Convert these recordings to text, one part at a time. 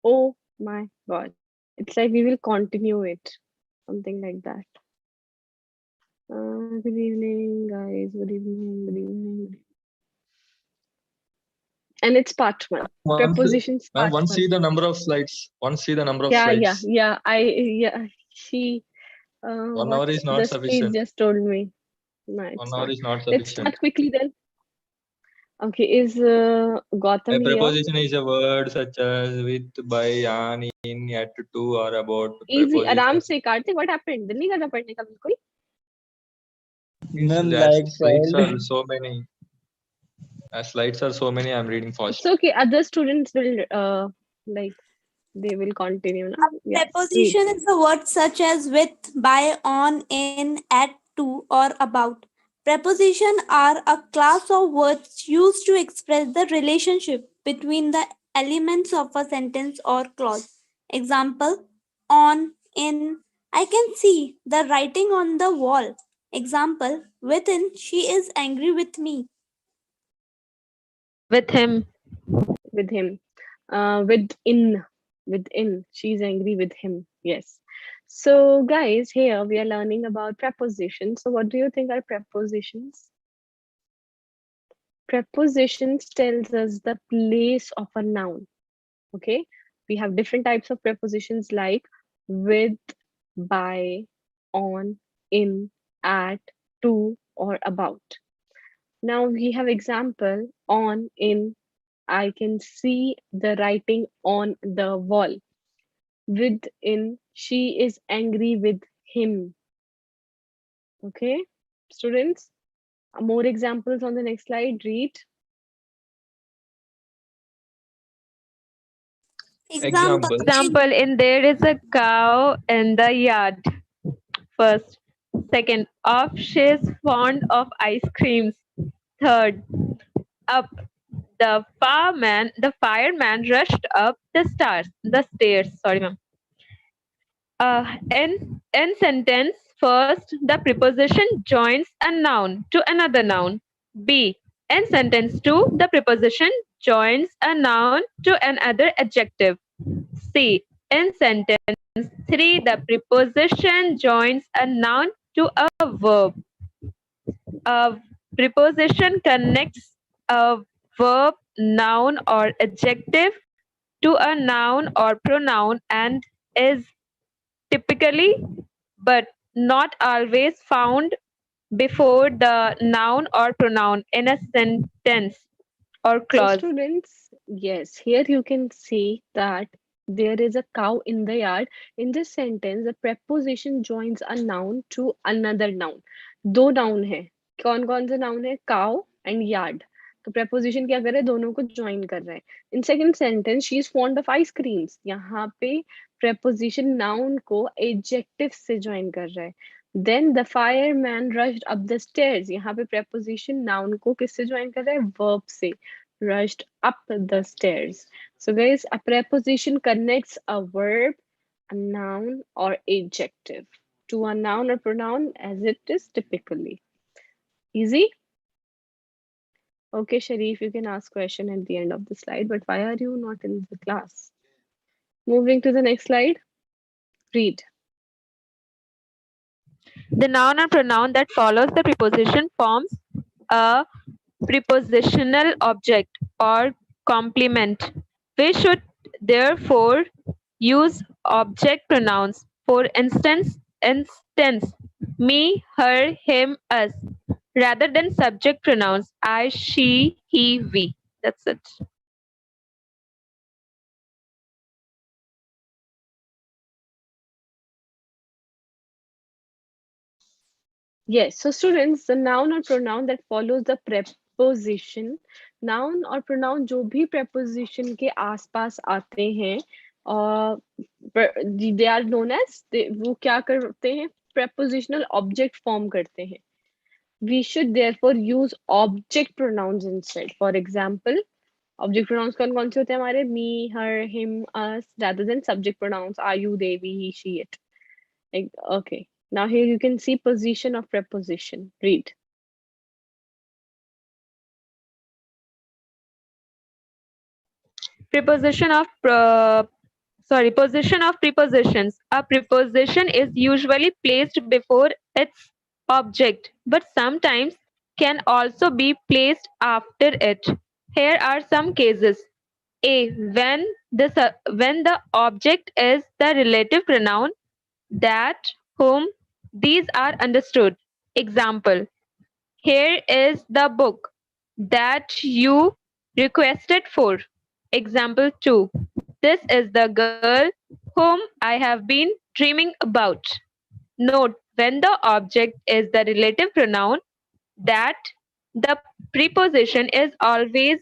Oh my God. It's like we will continue it. Something like that. Good evening, guys. Good evening. Good evening. And it's part one. Prepositions part Once one. see the number of slides. Yeah. She. 1 What hour is not the speed sufficient. just told me. No, 1 it's hour not. is not Let's sufficient. start quickly then. Okay, is A Gautam here? preposition is a word such as with, by, on, in, at, to, or about. Easy. आराम Preposition. से Karthik, what happened? दिल नहीं करना पढ़ने का बिल्कुल? Ma'am, slides are so many. As slides are so many, I'm reading fast. It's okay. Other students will like they will continue now. Yes. Preposition is a word such as with, by, on, in, at, to, or about. Prepositions are a class of words used to express the relationship between the elements of a sentence or clause. Example: on, in. I can see the writing on the wall. Example: within. She is angry with me. With him. With him. Within. She's angry with him. Yes. So guys, here we are learning about prepositions. So what do you think are prepositions? Prepositions tells us the place of a noun. Okay. We have different types of prepositions like with, by, on, in, at, to, or about. Now we have example on, in. I can see the writing on the wall. Within, she is angry with him. Okay, students, more examples on the next slide. Read. Example, in there is a cow in the yard. First. Second, off, she's fond of ice creams. Third, up, the fireman rushed up the stairs. Sorry, ma'am. In sentence, first, the preposition joins a noun to another noun. B. In sentence 2, the preposition joins a noun to another adjective. C. In sentence 3, the preposition joins a noun to a verb. A preposition connects a verb, noun, or adjective to a noun or pronoun and is typically, but not always, found before the noun or pronoun in a sentence or So clause. students, yes, here you can see that there is a cow in the yard. In this sentence, the preposition joins a noun to another noun. दो noun है. कौन कौन से noun है? Cow and yard. तो preposition क्या कर रहा है? दोनों को join कर रहा है. In second sentence, she is fond of ice creams. यहाँ पे preposition noun को adjective से join कर रहा है. Then the fireman rushed up the stairs. यहाँ पे preposition noun को किससे join कर रहा है? Verb से. Rushed up the stairs. So guys, a preposition connects a verb, a noun, or adjective to a noun or pronoun as it is typically. Easy? Okay, Sharif, you can ask question at the end of the slide, but why are you not in the class? Moving to the next slide. Read. The noun or pronoun that follows the preposition forms a prepositional object or complement. We should therefore use object pronouns. For instance, me, her, him, us, rather than subject pronouns I, she, he, we. That's it. Yes, so students, the noun or pronoun that follows the preposition, noun और pronoun जो भी preposition के आसपास आते हैं, they are known as, वो क्या करते हैं? Prepositional object form करते हैं. We should therefore use object pronouns instead. For example, object pronouns कौन कौन से होते हैं हमारे? Me, her, him, us, rather than subject pronouns are, you, they, we, he, she, it. Like, okay. Now here you can see position of preposition. Read. Preposition of position of prepositions. A preposition is usually placed before its object, but sometimes can also be placed after it. Here are some cases. A. When the object is the relative pronoun that, whom, these are understood. Example: here is the book that you requested for. Example 2. This is the girl whom I have been dreaming about. Note: when the object is the relative pronoun that, the preposition is always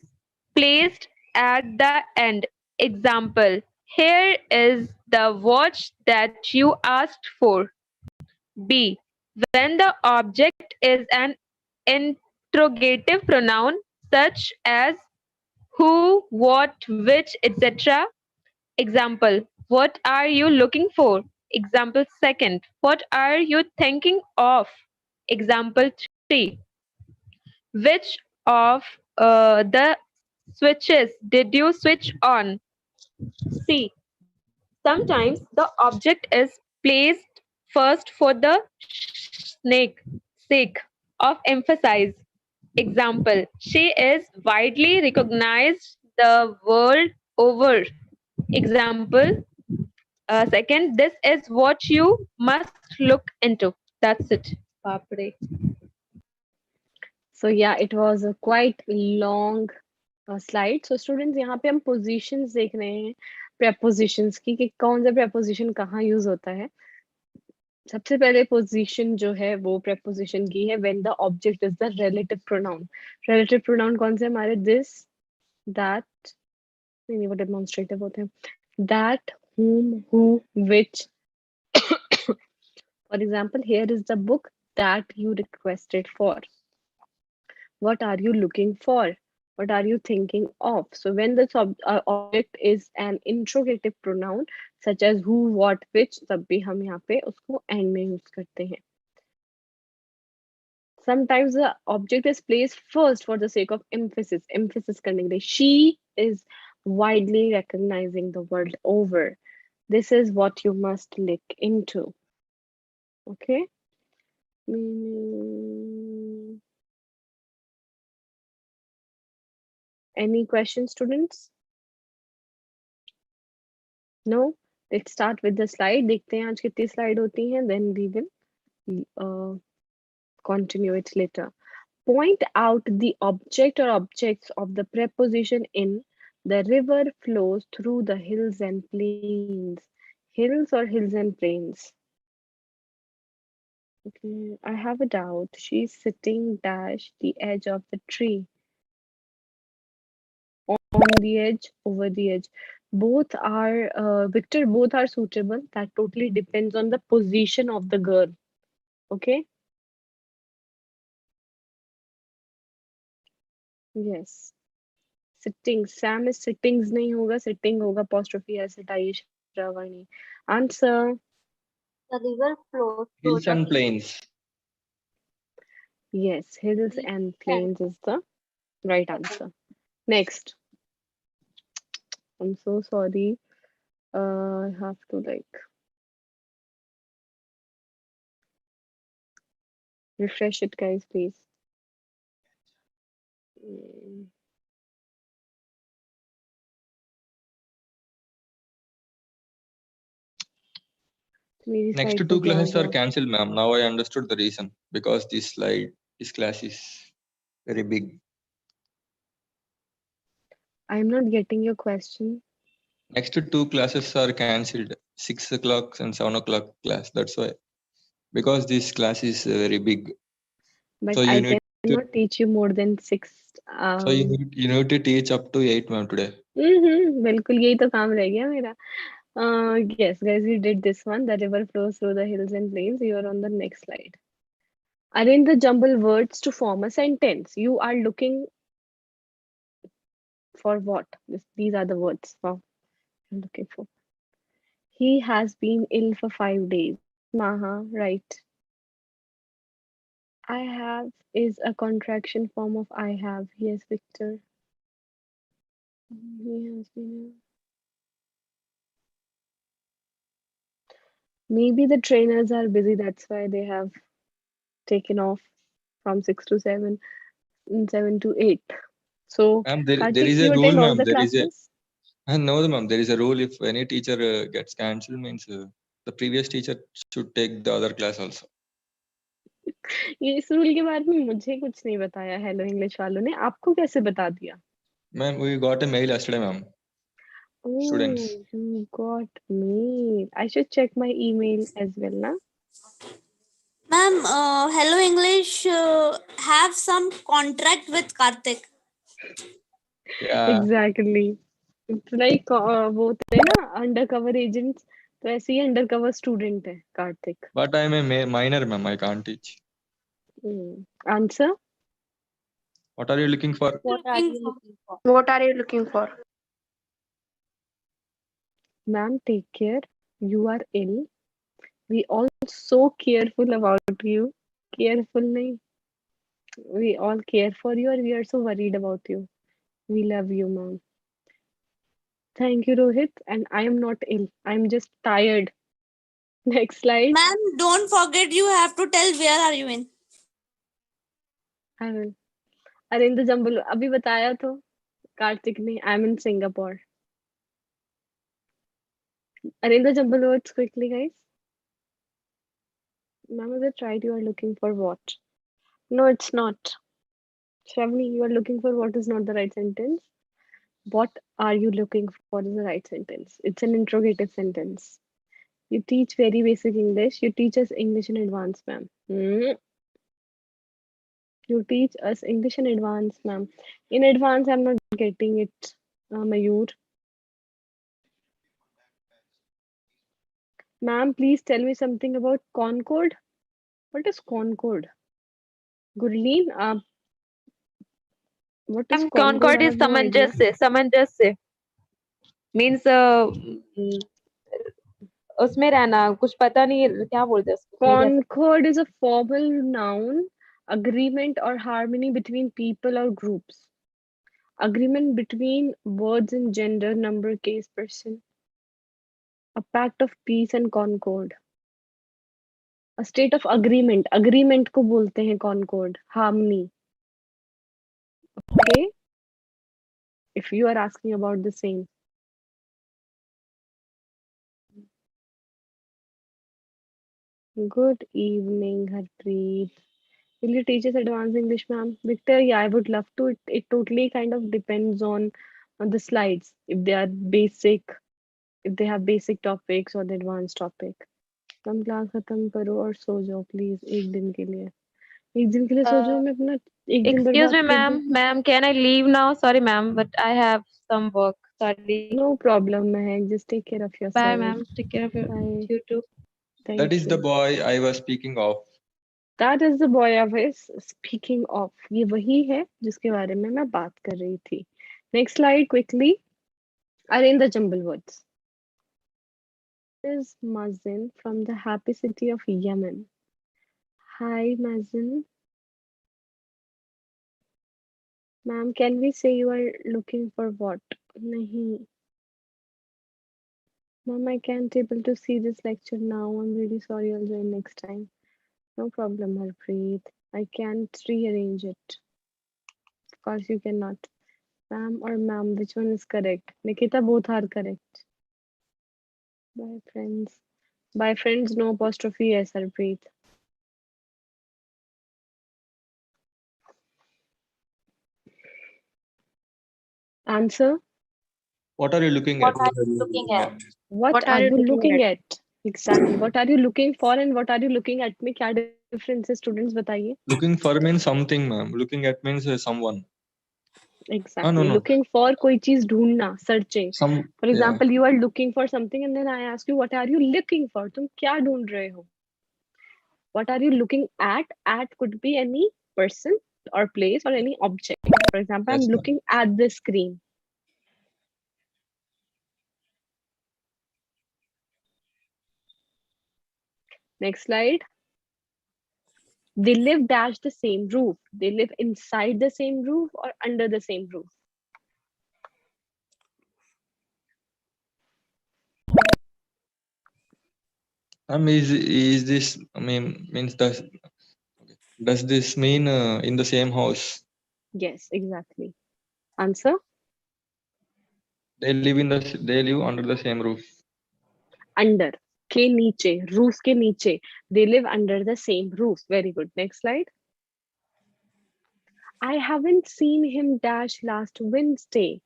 placed at the end. Example: here is the watch that you asked for. B. When the object is an interrogative pronoun such as who, what, which, etc. Example: what are you looking for? Example second: what are you thinking of? Example 3: which of the switches did you switch on? C. Sometimes the object is placed first for the snake sake of emphasize. Example: she is widely recognized the world over. Example second: this is what you must look into. That's it. Bapre. So yeah, it was a quite long slide. So students, यहाँ पे हम positions देख रहे हैं prepositions की कि कौन सा preposition कहाँ use होता है. सबसे पहले position जो है वो preposition की है when the object is the relative pronoun. Relative pronoun कौन से हमारे this, that, नहीं वो demonstrative होते हैं. That, whom, who, which. For example, here is the book that you requested for. What are you looking for? What are you thinking of? So when the object is an interrogative pronoun such as who, what, which, तब भी हम यहाँ पे उसको end में use करते हैं. Sometimes the object is placed first for the sake of emphasis. Emphasis करने के लिए. She is widely recognizing the world over. This is what you must look into. Okay. Mm, any questions, students? No? Let's start with the slide. देखते हैं आज कितनी slide होती हैं. Then we will continue it later. Point out the object or objects of the preposition in the river flows through the hills and plains. Hills or hills and plains? Okay, I have a doubt. She's sitting dash the edge of the tree. On the edge, over the edge. Both are, Victor, both are suitable. That totally depends on the position of the girl. Okay? Yes. Sitting. Sam is sittings नहीं होगा. Sitting होगा. Apostrophe S हटाइए Shravani. Answer. The river flows through Hills the and plains. Yes, hills and plains is the right answer. Next. I'm so sorry. I have to like refresh it, guys, please. Mm, मेरी Next slide पे two क्या हो classes are गया? cancelled, ma'am. Now I understood the reason. Because this class is very big. I'm not getting your question. Next two classes are cancelled. 6 o'clock and 7 o'clock class. That's why. Because this class is very big. But So you I need to cannot teach you more than 6. you need to teach up to 8, ma'am, today. बिल्कुल यही तो काम रह गया मेरा. Yes, guys, we did this one. The river flows through the hills and plains. You are on the next slide. Arrange the jumble words to form a sentence. You are looking for what? These are the words. Wow, I'm looking for. He has been ill for 5 days. Yes, Maha, right. I have is a contraction form of I have. Yes, Victor. He has been. Maybe the trainers are busy. That's why they have taken off from 6 to 7 and 7 to 8. So, Ma'am, there Karthik, is a you rule, attend all ma'am. the There is a classes? no, ma'am. There is a rule. If any teacher gets cancelled, means the previous teacher should take the other class also. ये इस rule के बारे में मुझे कुछ नहीं बताया hello English वालों ने आपको कैसे बता दिया Ma'am, we got a mail yesterday, ma'am. Oh, Students. you got me. I should check my email as well, na? Ma'am, Hello English have some contract with Karthik. Yeah. Exactly. It's like वो होते हैं ना undercover agents. तो ऐसे ही undercover student है Kartik. But I am a minor, ma'am. I can't teach. Answer? What are you looking for? What are you looking for? What are you looking for? Ma'am, take care. You are ill. We all so careful about you. Careful नहीं. We all care for you and we are so worried about you. We love you, ma'am. Thank you, Rohit. And I am not ill. I'm just tired. Next slide. Ma'am, don't forget you have to tell where are you in. I will. Arrange jumble अभी बताया तो कार्तिक ने I am in Singapore arrange jumble words quickly guys ma'am is it right you are looking for what no it's not Shravani you are looking for what is not the right sentence what are you looking for is the right sentence it's an interrogative sentence you teach very basic English you teach us English in advance ma'am you teach us English in advance ma'am in advance I'm not getting it Mayur ma'am, please tell me something about Concord. What is Concord? Gurleen, what is Concord? Concord I is have no idea. सामंजस्य means उसमें रहना कुछ पता नहीं क्या बोलते हैं उसको नहीं कह सकते Concord is a formal noun, agreement or harmony between people or groups. Agreement between words in gender, number, case, person. A pact of peace and concord. A state of agreement. Agreement को बोलते हैं concord. Harmony. Okay? If you are asking about the same. Good evening, Harpreet. Will you teach us advanced English, ma'am? Victor, yeah, I would love to. It totally kind of depends on the slides. If they are basic, if they have basic topics or the advanced topic. तुम class खत्म करो और सो जाओ please एक दिन के लिए एक दिन के लिए सो जाओ मैं अपना एक दिन excuse बर्बाद me कर दूं ma'am can I leave now sorry ma'am but I have some work sorry no problem Mehak just take care of bye ma'am yourself take care of bye you too That thank is the you boy I was speaking of. that is the boy of his speaking of ये वही है जिसके बारे में मैं बात कर रही थी next slide quickly arrange the jumble words is Mazin from the happy city of Yemen. Hi, Mazin. Ma'am, can we say you are looking for what? Nahi. Ma'am, I can't able to see this lecture now. I'm really sorry. I'll join next time. No problem, Harpreet. I can't rearrange it. Of course, you cannot. Ma'am or ma'am, which one is correct? Nikita, both are correct. Bye, friends. Bye, friends. No apostrophe. Yes, Harpreet. Answer. What are you looking What at? are you looking at? What What are are you you looking looking at? at? Exactly. What are you looking for and what are you looking at में क्या difference है students बताइए. Looking for means something, ma'am. Looking at means someone. Ah, no, Exactly. no. Looking for कोई चीज ढूंढना, searching. Some, For yeah. example, you are looking for something and then I ask you, what are you looking for? तुम क्या ढूंढ रहे हो? What are you looking at? At could be any person or place or any object. For example, I'm Yes, ma'am. looking at the screen. Next slide. They live dash the same roof. They live inside the same roof or under the same roof. Is this means does this mean in the same house? Yes, exactly. Answer? They live under the same roof. Under. के नीचे, roof के नीचे. They live under the same roof. Very good. Next slide. I haven't seen him dash last Wednesday.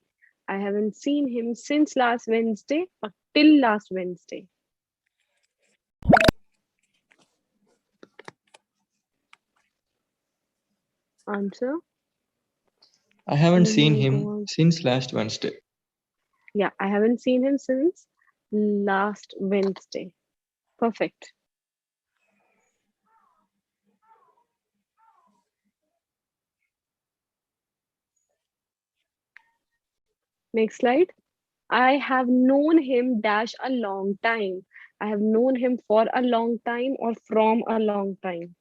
I haven't seen him since last Wednesday or till last Wednesday. Answer? I haven't No seen more go him on. since last Wednesday. Yeah, I haven't seen him since last Wednesday. Perfect. Next slide. I have known him dash a long time. I have known him for a long time or from a long time.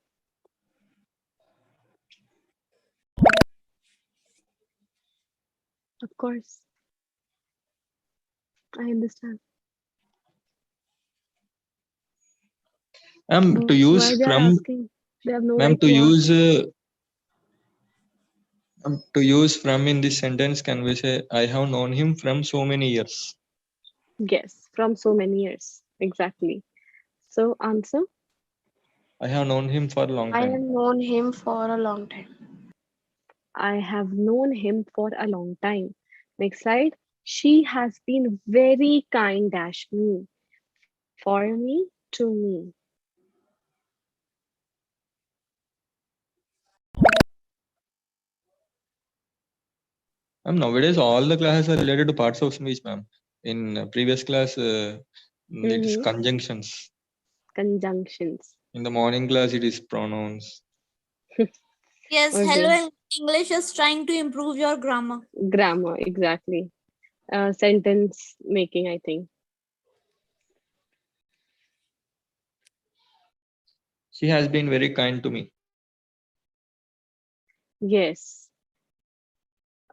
Of course, I understand. To use Why they are from, asking? They have no ma'am, right to ask. to use from in this sentence, can we say I have known him from so many years? Yes, from so many years. Exactly. So answer. I have known him for a long I have time. known him for a long time. I have known him for a long time. Next slide. She has been very kind dash me. For me, to me. Nowadays all the classes are related to parts of speech, ma'am. In previous class, it is Mm-hmm. conjunctions. Conjunctions. In the morning class, it is pronouns. Yes, Okay. hello English is trying to improve your grammar. Grammar, exactly. Sentence making, I think. She has been very kind to me. Yes.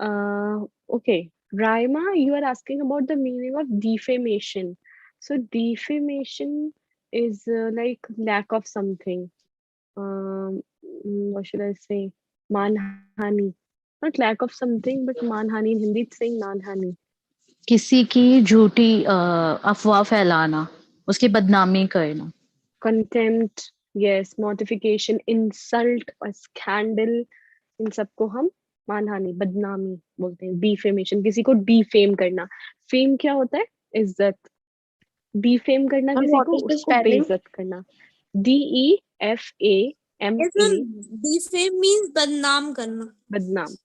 Okay. Raima, you are asking about the meaning of defamation. So defamation is like lack of something. What should I say? Manhani. Not lack of something, but manhani. In Hindi, it's saying manhani. किसी की झूठी अफ़वाह फैलाना, उसकी बदनामी करना। Contempt, yes, mortification, insult or scandal. इन सबको हम मानहानि बदनामी बोलते हैं डिफेमेशन किसी को डिफेम करना फेम क्या होता है इज्जत डिफेम करना And किसी what को is the उसको spelling? बेइज्जत करना DEFAME Yes, ma'am. Defame means badnaam karna. बदनाम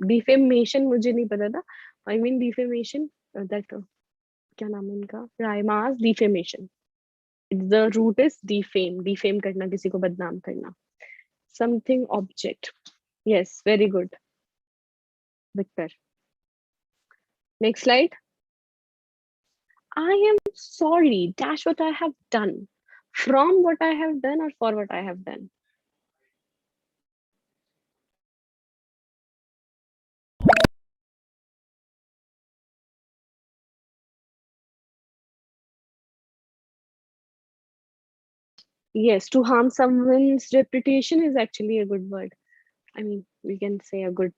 डिफेमेशन मुझे नहीं पता था आई मीन डिफेमेशन दैट क्या नाम है इनका राइमास defamation the root is defame करना किसी को बदनाम करना something object yes very good Victor next slide I am sorry, dash what I have done. From what I have done or for what I have done. Yes, to harm someone's reputation is actually a good word. I mean, we can say a good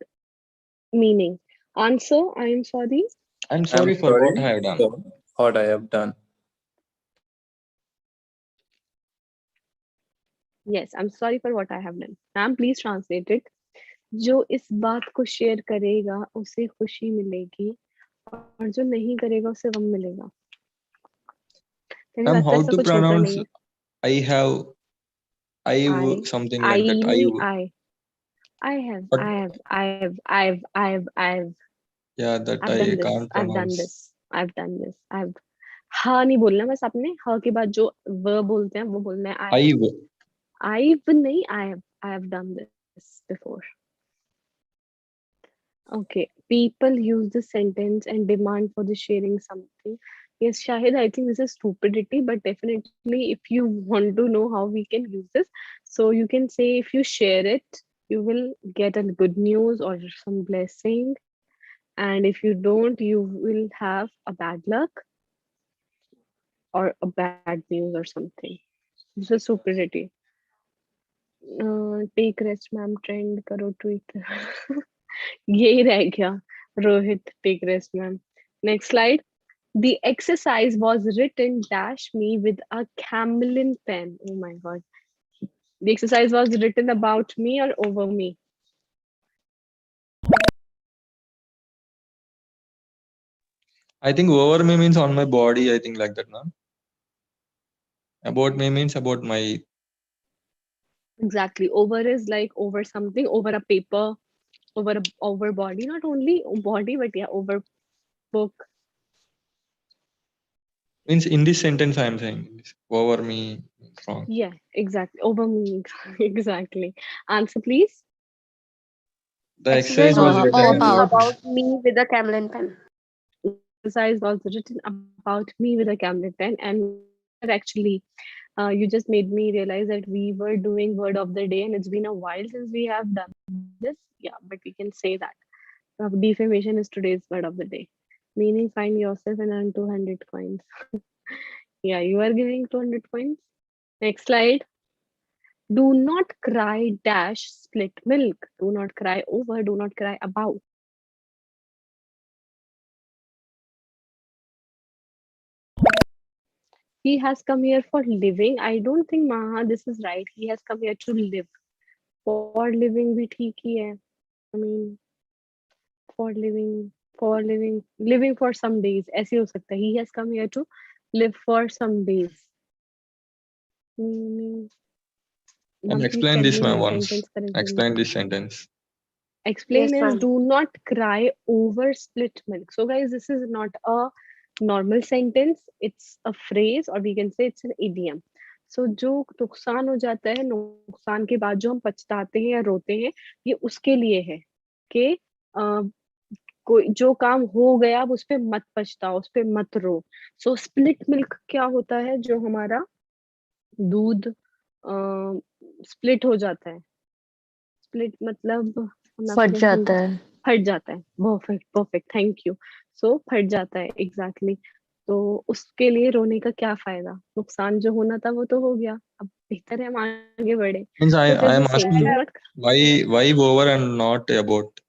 meaning. Answer, I am sorry. I'm I'm sorry for what I sorry have done. for what I have done. Yes, I'm sorry for what I have done. Ma'am, please translate it. जो इस बात को share करेगा उसे खुशी मिलेगी और जो नहीं करेगा उसे गम मिलेगा मेरे Ma'am, पास तो how ऐसा to कुछ होता pronounce नहीं है I have, I something like that. I I, I I have but I have I have I've yeah, that I've done I this. can't I've done pronounce. this. I've done this. I've हाँ नहीं बोलना बस आपने हाँ के बाद जो व बोलते हैं वो बोलना है I have. I've. I've नहीं I have done this before. Okay. People use the sentence and demand for the sharing something. Yes, Shahid, I think this is stupidity, but definitely if you want to know how we can use this, so you can say if you share it, you will get a good news or some blessing. And if you don't, you will have a bad luck. or a bad news or something. This is stupidity. Take rest ma'am trend करो tweet. यही रह गया. Rohit take rest ma'am. Next slide. The exercise was written dash me with a camlin pen. Oh my god. The exercise was written about me or over me? I think over me means on my body. I think like that, no? About me means about my. Exactly. Over is like over something, over a paper, over body. Not only body, but yeah, over book. Means in this sentence I am saying over me wrong. Yeah, exactly. Over me. Exactly. Answer, please. The Exercise exercise was was all written written. about. about me with a camel pen. Exercise was written about me with a camlet pen, and we were actually. You just made me realize that we were doing word of the day, and it's been a while since we have done this. Yeah, but we can say that defamation is today's word of the day. Meaning, find yourself and earn 200 coins. Yeah, you are giving 200 coins. Next slide. Do not cry dash split milk. Do not cry over. Do not cry about. He has come here for living. I don't think Maha, this is right. He has come here to live. For living भी ठीक ही है. I mean, for living for some days. ऐसे हो सकता है. He has come here to live for some days. Meaning, And ma'am, please explain tell this, me ma'am, my once. sentence correctly. Explain this sentence. Explain Yes, is ma'am. do not cry over split milk. So guys, this is not a normal sentence. It's a phrase, or we can say it's an idiom. So जो नुकसान हो जाता है, नुकसान के बाद जो हम पछताते हैं या रोते हैं, ये उसके लिए है कि कोई जो काम हो गया अब उस पे मत पछताओ, उस पे मत रो. सो स्प्लिट मिल्क क्या होता है? जो हमारा दूध स्प्लिट हो जाता है. स्प्लिट मतलब मैं आपको फट कैसे जाता समझाऊं? है. फट जाता है. Perfect perfect, thank you. So फट जाता है, एग्जैक्टली. तो उसके लिए रोने का क्या फायदा? नुकसान जो होना था वो तो हो गया, अब बेहतर है हम आगे बढ़े. Means तो I फिर am the same, asking do you not. why over and not about.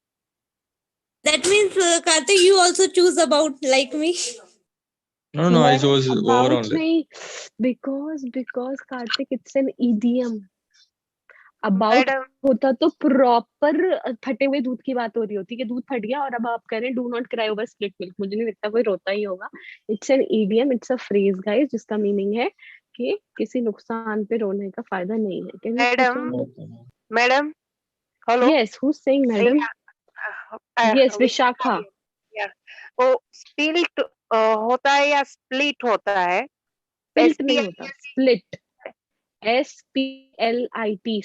That means, Karthik, you also choose about like me. No, I chose over about only. नहीं, because Kartik it's an EDM. About Madam, होता तो proper फटे हुए दूध की बात हो रही होती कि दूध फट गया और अब आप कह रहे हैं do not cry over split milk. मुझे नहीं लगता कोई रोता ही होगा. It's an EDM, it's a phrase guys, जिसका मीनिंग है कि किसी नुकसान पे रोने का फायदा नहीं है. Can you switch madam, on? madam. Hello. Yes, who is saying madam? Yes, Vishakha. Yeah. वो स्पिल्ट होता है या स्प्लिट होता है? स्पिल्ट नहीं SPI होता, split. SPLIT,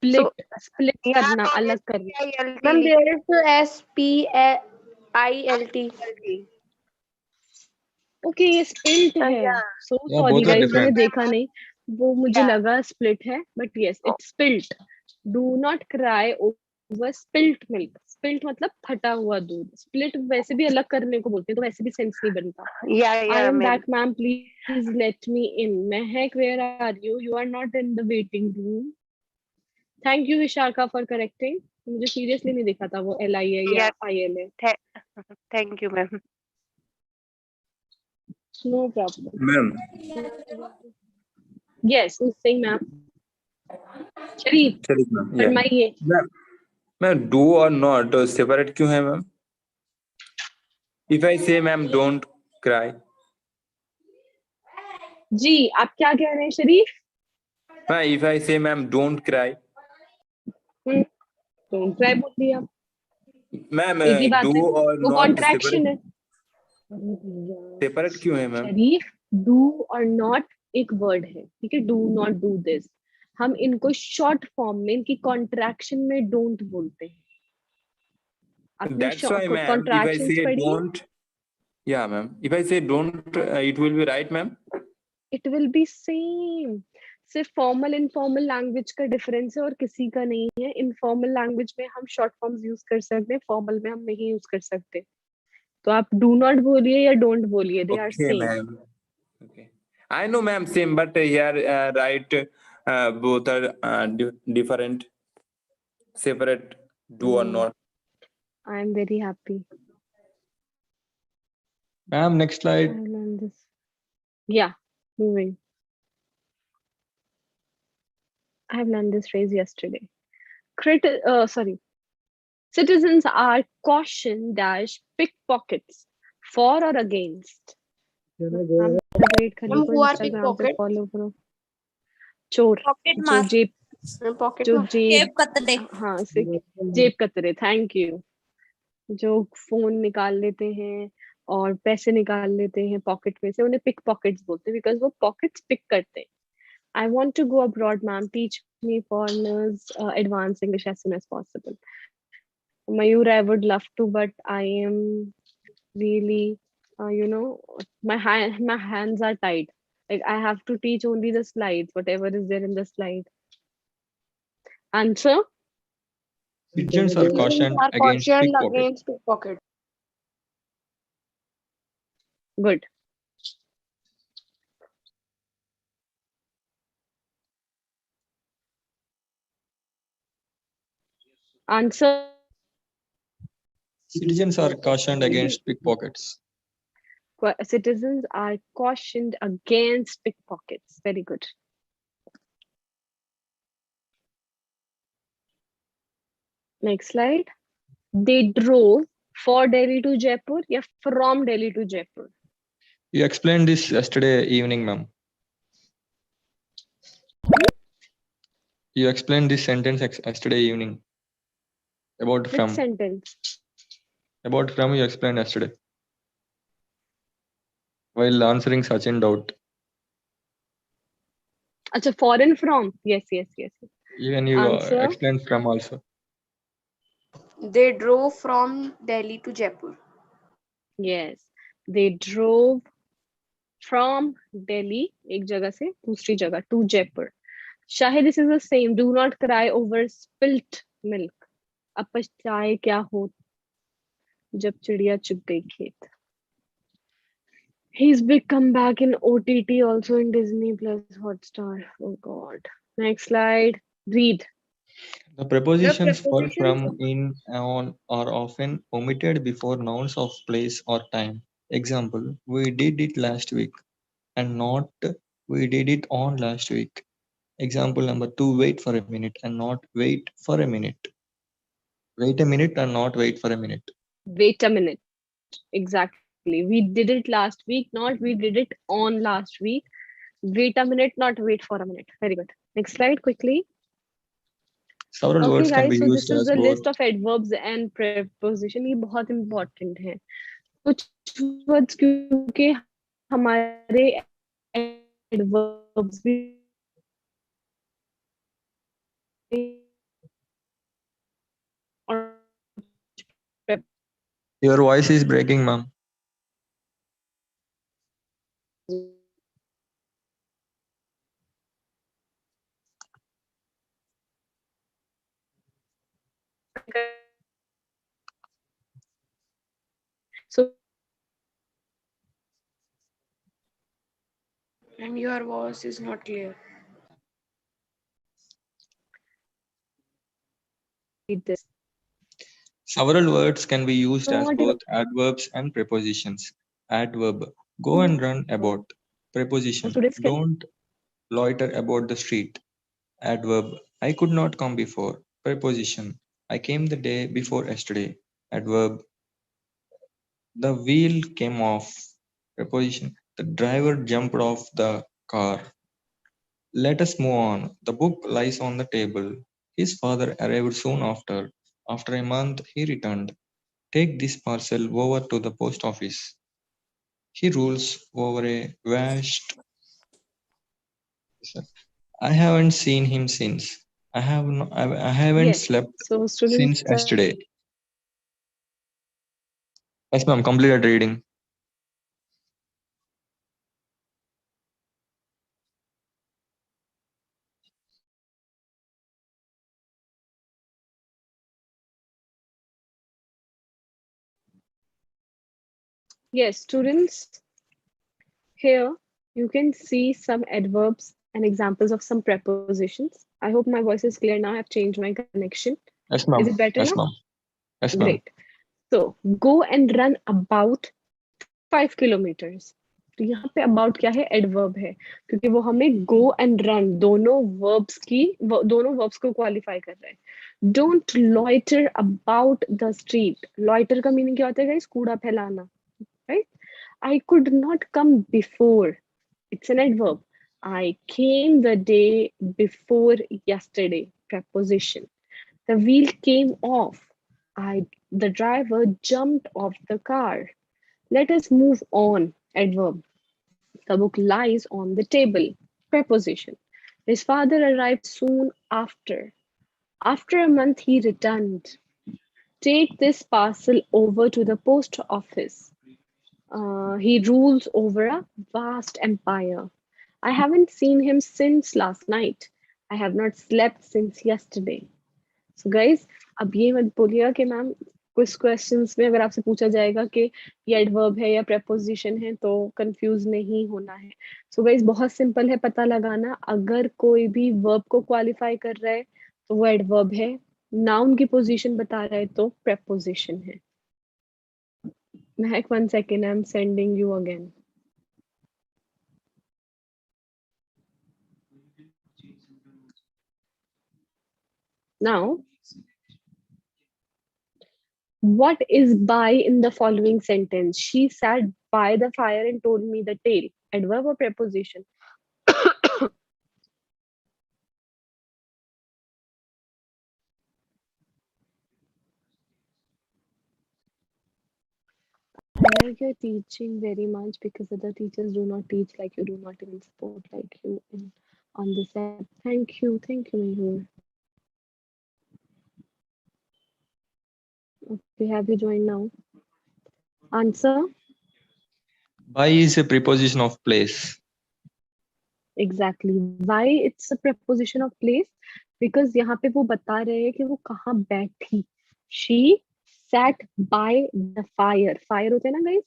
So split. Split यहाँ करना, तो अलग करना. SPILT Ma'am, लिखा there is SPILT. है. ओके, ये स्प्लिट है. Yeah. So Yeah, sorry both are guys, मैंने different. देखा नहीं. वो मुझे Yeah. लगा स्प्लिट है, but yes Oh. It's spilt. Do not cry over spilt milk. Spilt मतलब फटा हुआ दूध. स्प्लिट वैसे भी अलग करने को बोलते हैं, तो वैसे भी सेंस नहीं बनता. Yeah, I yeah, am ma'am. Back ma'am, please let me in. Mahak, where are you? You are not in the waiting room. Thank you Vishakha for correcting. मुझे सीरियसली नहीं दिखा था वो LI है या Yeah. IL है. Thank you, ma'am. No problem. Ma'am yes, saying ma'am. Sharif, चलिए ma'am फरमाइए. मैम मैम डू और नॉट सेपरेट क्यों है मैम? इफ आई से मैम डोंट क्राई. जी, आप क्या कह रहे हैं शरीफ? मैम इफ आई से ma'am don't cry. Don't cry बोल दिया. मैम इजी बात डू है, और वो नॉट कॉन्ट्रैक्शन है. सेपरेट क्यों है मैम? शरीफ, डू और नॉट एक वर्ड है, ठीक है. Do not do this. हम इनको शॉर्ट फॉर्म में, इनकी कॉन्ट्रैक्शन में डोंट बोलते हैं. आपने that's why ma'am if I contractions से पढ़ी है? डोंट. या मैम इफ आई से don't it will be right ma'am. It will be same. सिर्फ फॉर्मल इनफॉर्मल लैंग्वेज का डिफरेंस है और किसी का नहीं है. इनफॉर्मल लैंग्वेज में हम शॉर्ट फॉर्म्स यूज कर सकते हैं, फॉर्मल में हम नहीं यूज कर सकते. तो आप डू नॉट बोलिए या डोंट बोलिए, they are okay same. Ma'am. Okay I know, ma'am, same, but here both are different, separate, do or not. I'm very happy. Ma'am, next I slide. learned this. Yeah, moving. I have learned this phrase yesterday. Sorry. Citizens are caution dash pickpockets. For or against? Ma'am wait करिए Ma'am, को who are Instagram पे pickpocket? Follow करो. चोर Pocket जो मार जेब Pocket जो mar. जेब जेब कतरे हाँ से जेब कतरे. Thank you. जो फोन निकाल लेते हैं और पैसे निकाल लेते हैं पॉकेट में से उन्हें पिक पॉकेट्स बोलते हैं बिकॉज वो पॉकेट्स पिक करते हैं. I want to go abroad, ma'am. Teach me foreigners advanced English as soon as possible. Mayur, I would love to, but I am really, my hands are tied. Like I have to teach only the slides, whatever is there in the slide. Answer? Pigeons are Citizens cautioned are against cautioned pickpocket. against pickpocket. Good. Answer? Citizens are cautioned against pickpockets. Citizens are cautioned against pickpockets. Very good. Next slide. They drove for Delhi to Jaipur, yeah, from Delhi to Jaipur. You explained this yesterday evening, ma'am. You explained this sentence yesterday evening. About Which from. sentence? About from you explained yesterday. While answering Sachin doubt. Acha, foreign from. Yes, yes, yes. Even you Answer. explained from also. They drove from Delhi to Jaipur. Yes. They drove from Delhi, एक जगह से दूसरी जगह, to Jaipur. Shahid, this is the same. Do not cry over spilt milk. अब पछताए क्या हो जब चिड़िया चुग गई खेत. He's big comeback in OTT, also in Disney Plus Hotstar. Oh God. Next slide. Read. The The prepositions for, prepositions from, in, on are often omitted before nouns of place or time. Example, we did it last week and not we did it on last week. Example number two, wait for a minute and not wait for a minute. Wait a minute and not wait for a minute. Wait a minute. Exactly. We did it last week, not we did it on last week. Wait a minute, not wait for a minute. Very good. Next slide quickly. Several Okay words can be guys, so used this is as the both. list of adverbs and preposition. ये बहुत important है. कुछ words क्योंकि हमारे adverbs भी और Your voice is breaking, ma'am. so and your voice is not clear. read this. Several words can be used as Not both adverbs and prepositions. Adverb, go and run about. Preposition, students can don't loiter about the street. Adverb, I could not come before. Preposition, I came the day before yesterday. Adverb, the wheel came off. Preposition, the driver jumped off the car. Let us move on. The book lies on the table. His father arrived soon after. After a month, he returned. Take this parcel over to the post office. He rules over a vast. I haven't seen him since. I haven't yes. slept So since students yesterday. Yes, ma'am. Completed reading. yes, students here You can see some adverbs and examples of some prepositions. I hope my voice is clear now. I've changed my connection. Yes, Is ma'am. it better Yes, now? ma'am. Yes, ma'am. Great. So, go and run about 5 kilometers. तो यहाँ पे about क्या है? Adverb है, क्योंकि वो हमें go and run दोनों verbs को qualify कर रहा है. Don't loiter about the street. Loiter का meaning क्या होता है guys? कूड़ा फैलाना, right? I could not come before. It's an adverb. I came the day before yesterday. Preposition. The wheel came off. The driver jumped off the car. Let us move on. Adverb. The book lies on the table. Preposition. His father arrived soon after. After a month, he returned. Take this parcel over to the post office. He rules over a vast empire. I haven't seen him since last night. I have not slept since yesterday. So guys, अब ये मत बोलिएगा कि ma'am कुछ questions में अगर आपसे पूछा जाएगा कि ये एडवर्ब है या प्रेपोजिशन है तो कंफ्यूज नहीं होना है. सो गाइस बहुत सिंपल है पता लगाना. अगर कोई भी वर्ब को क्वालिफाई कर रहा है तो वो एडवर्ब है. नाउन की पोजीशन बता रहा है तो प्रेपोजिशन है. महक 1 second, I'm sending you again. Now, what is by in the following sentence? She sat by the fire and told me the tale. Adverb or preposition? I like your teaching very much because other teachers do not teach like you, do not even support like you on this app. Thank you, Mehul. Okay, have you joined now? Answer? By is a preposition of place. Exactly. Why it's a preposition of place? Because यहाँ पे वो बता रहे हैं कि वो कहाँ बैठी. She sat by the fire. Fire होते हैं ना guys?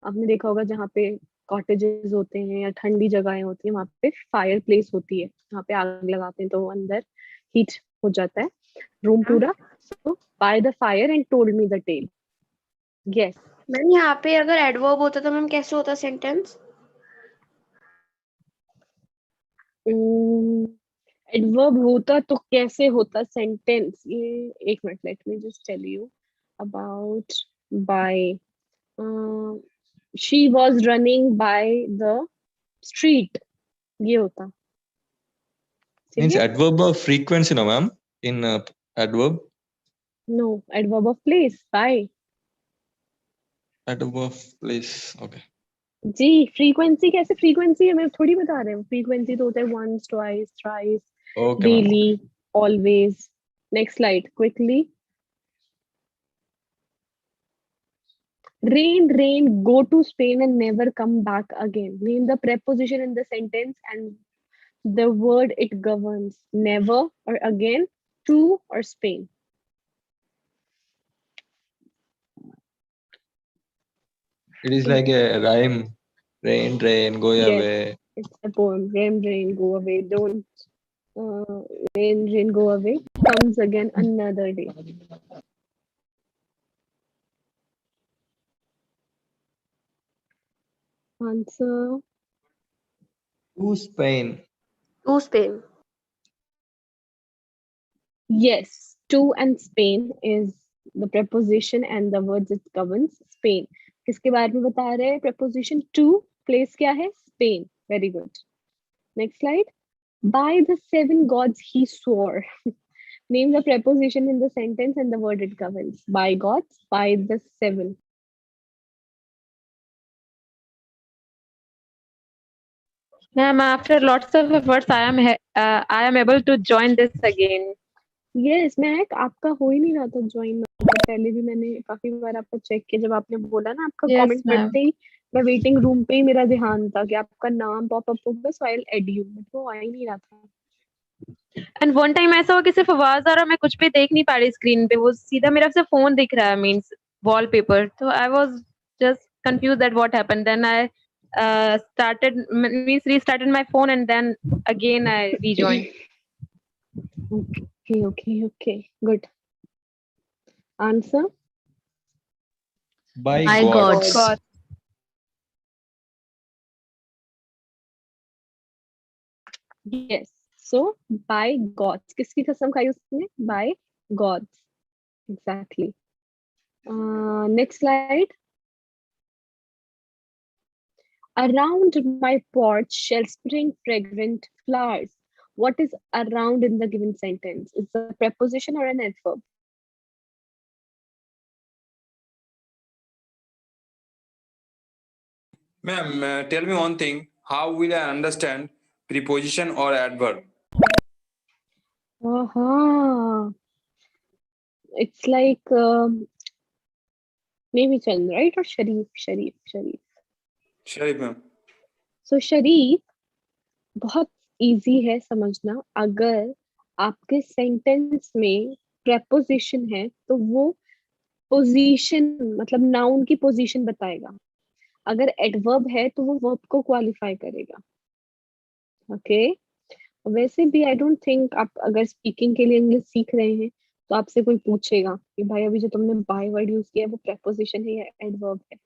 आपने देखा होगा जहाँ पे cottages होते हैं या ठंडी जगहें होती हैं वहाँ पे फायर प्लेस होती है. वहाँ पे आग लगाते हैं तो अंदर हीट हो जाता है रूम पूरा. So by the fire and told me the tale. Yes. Ma'am यहाँ पे अगर एडवर्ब होता तो मैम कैसे होता सेंटेंस? एडवर्ब होता तो कैसे होता सेंटेंस? ये एक minute, let me just tell you about by. She was running by the street. ये होता. Means ठीक है. adverb of frequency, no, ma'am. In adverb. No, adverb of place. By. Adverb of place. Okay. जी. Frequency कैसे? Frequency हमें थोड़ी बता रहे हैं. फ्रीक्वेंसी तो होता है once, twice, thrice, Okay, ma'am. Daily, always. Next slide quickly. Rain, rain, go to Spain and never come back again. Name the preposition in the sentence and the word it governs. Never or again, to or Spain. It is like a rhyme. Rain, rain, go Yes, away. it's a poem. Rain, rain, go away. Don't. Rain, rain, go away. Comes again another day. Answer. To Spain. To Spain. Yes, to and Spain is the preposition and the words it governs. Spain. किसके बारे में बता रहे हैं? Preposition to. Place क्या है? Spain. Very good. Next slide. By the 7 gods he swore. Name the preposition in the sentence and the word it governs. By gods, by the 7. Ma'am, after lots of efforts, I am able to join this again. Yes, महक आपका हो ही नहीं रहा था join. पहले भी मैंने काफी बार आपका चेक किया. जब आपने बोला ना आपका Yes, कमेंट ma'am. पढ़ते ही मैं वेटिंग रूम पे ही मेरा ध्यान था कि आपका नाम पॉप अप होगा so I will add you. But वो आ ही नहीं रहा था. एंड वन टाइम ऐसा हुआ कि सिर्फ आवाज आ रहा, मैं कुछ भी देख नहीं पा रही स्क्रीन पे. वो सीधा मेरा सिर्फ फोन दिख रहा है, मींस वॉलपेपर. तो I was just confuse that what happened. Then I started means restarted my phone, and then again I rejoined. Okay. Good. Answer? By By gods. gods. God. Yes. So by gods. किसकी कसम खाई उसने? By gods. Exactly. Next slide. Around my porch shall spring fragrant flowers. What is around in the given sentence? It's a preposition or an adverb? Ma'am, tell me one thing. How will I understand preposition or adverb? Uh-huh. It's like maybe Chand, right? Or Sharif. Sharif, ma'am. So Sharif बहुत easy है समझना. अगर आपके sentence में preposition है तो वो position मतलब नाउन की पोजीशन बताएगा. अगर एडवर्ब है तो वो वर्ब को क्वालिफाई करेगा. ओके. वैसे भी आई डोंट थिंक आप अगर स्पीकिंग के लिए इंग्लिश सीख रहे हैं तो आपसे कोई पूछेगा कि भाई अभी जो तुमने बाय वर्ड यूज किया है वो preposition है या एडवर्ब है,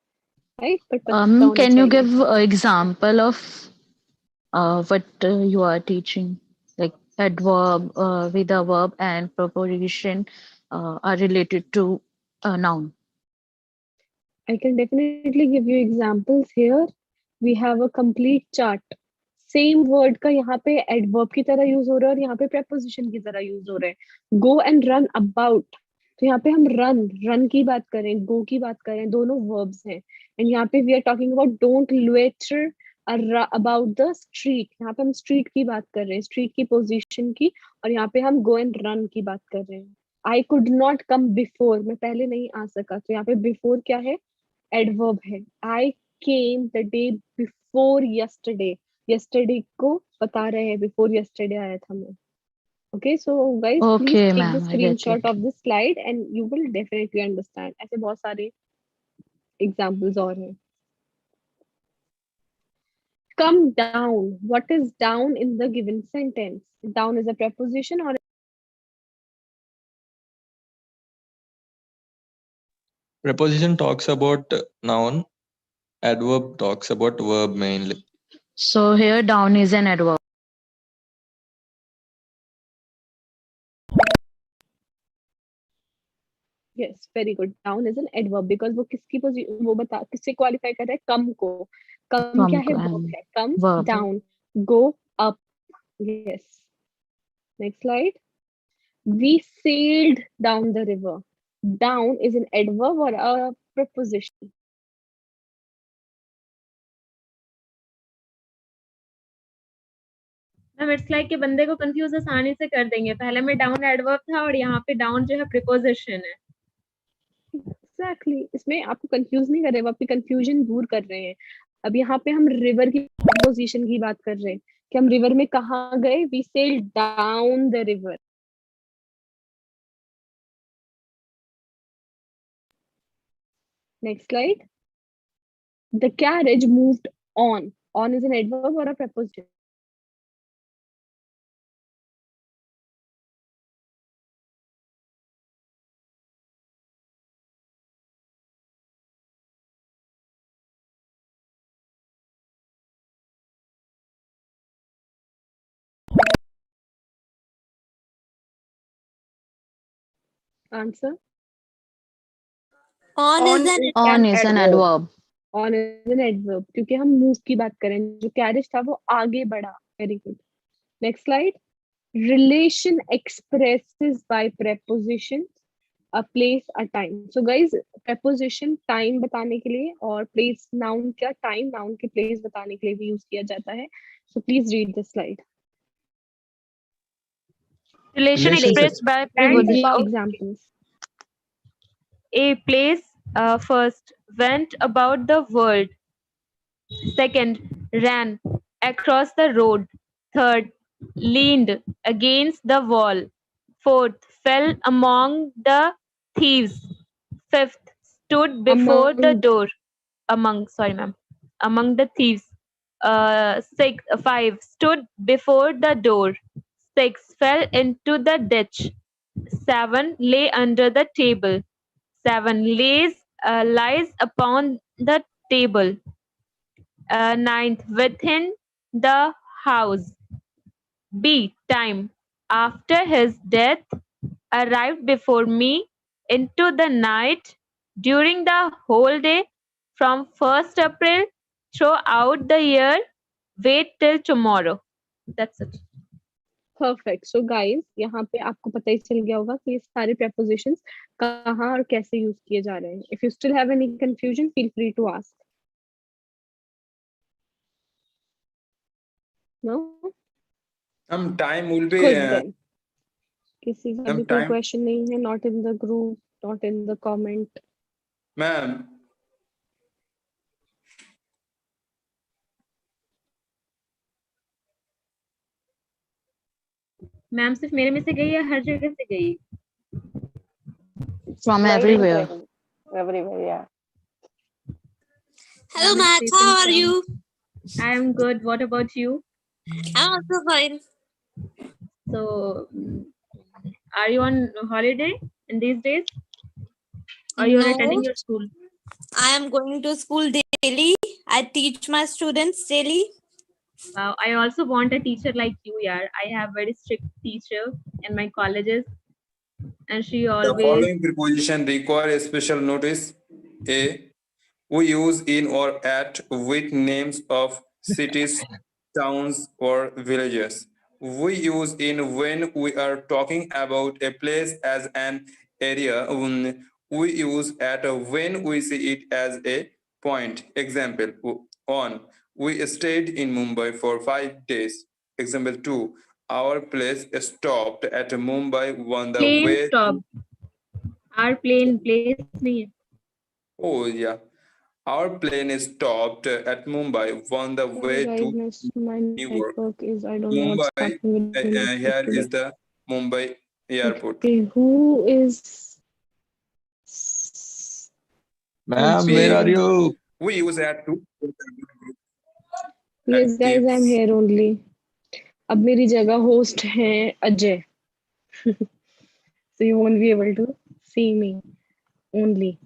राइट? पर पता होना Can you चाहिए. give an example of what you are teaching? Like adverb with a verb and preposition are related to a noun. I can definitely give you examples here. We have a complete chart. Same word का यहाँ पे adverb की तरह use हो रहा है और यहाँ पे preposition की तरह यूज हो रहा है. गो एंड रन अबाउट, तो यहाँ पे हम रन की बात करें, गो की बात करें, दोनों वर्ब्स हैं. एंड यहाँ पे we are talking about don't loiter about the street. यहाँ पे हम स्ट्रीट की बात कर रहे हैं, स्ट्रीट की पोजीशन की, और यहाँ पे हम गो एंड रन की बात कर रहे हैं. I could not come before, मैं पहले नहीं आ सका, तो यहाँ पे बिफोर क्या है? एडवर्ब है. I came the day before yesterday. Yesterday को बता रहे हैं, बिफोर यस्टरडे आया था मैं. Okay, so guys, please Okay, take the ma'am, I get screenshot it. of this slide and you will definitely understand. ऐसे बहुत सारे examples और हैं. Come down. What is down in the given sentence? Down is a preposition or Preposition talks about noun. Adverb talks about verb mainly. So here down is an adverb. yes, very good. Down is an adverb because वो किसकी वो बता किससे qualify कर रहा है? Come को. Come क्या Come है? Verb and है. Come verb. down. Go up. Yes. Next slide. We sailed down the river. Down is an adverb or a preposition? Ma'am it's like कि बंदे को कंफ्यूज आसानी से कर देंगे. पहले में डाउन एडवर्ब था और यहाँ पे डाउन जो है प्रीपोजिशन है. एग्जैक्टली. इसमें आपको कंफ्यूज नहीं कर रहे, वो आपकी कंफ्यूजन दूर कर रहे हैं. अब यहाँ पे हम रिवर की पोजीशन की बात कर रहे हैं कि हम रिवर में कहाँ गए? We sailed down the river. Next slide. The carriage moved on. On is an adverb और a preposition? Answer. On is On an is On an is an adverb. adverb. On is an adverb क्योंकि हम move की बात करें. जो carriage था वो आगे बढ़ा. Very good. Next slide. Relation expresses by preposition a place, a time. So guys, preposition time बताने के लिए और place noun क्या time noun के place बताने के लिए भी use किया जाता है. So please read the slide Relation Relations expressed by and preposition. give Okay. examples. A place first went about the world. Second, ran across the road. Third, leaned against the wall. Fourth, fell among the thieves. Fifth, stood before the Among door. Among, sorry, ma'am. among the thieves. 5 stood before the door. 6 fell into the ditch. 7 lay under the table. 7 lies upon the table. Ninth, within the house. B. Time. After his death, arrived before me into the night, during the whole day, from 1st April throughout the year, wait till tomorrow. That's it. Perfect so guys यहाँ पे आपको पता ही चल गया होगा कि ये सारे prepositions कहाँ और कैसे यूज किए जा रहे हैं. If you still have any confusion, feel free to ask. No? Time will be Good then. किसी का भी कोई time. क्वेश्चन नहीं है, not in the group, not in the comment. Ma'am, ma'am सिर्फ मेरे में से गई या हर जगह से गई? From everywhere. Everywhere, yeah. Hello, Ma'am, Max. it's How are Stephen you? I am good. What about you? I'm also fine. So, are you on holiday in these days? Or you are No, attending your school? I am going to school daily. I teach my students daily. Wow, I also want a teacher like you, yaar. I have very strict teacher in my colleges, and she the always. following preposition require a special notice. A. We use in or at with names of cities, towns, or villages. We use in when we are talking about a place as an area. We use at when we see it as a point. Example on. We stayed in Mumbai for 5 days. Example 2. Our place stopped at Mumbai on the Plane way stop. to. Our plane place नहीं है. Oh, yeah. Our plane stopped at Mumbai on the way Guys, to my New York. network is, I don't know what's Mumbai, happening with the network here today. is the Mumbai airport. Okay, who is Ma'am, where are you? We use at to. Yes, guys, I'm here only. अब मेरी जगह host है Ajay. So you won't be able to see me only.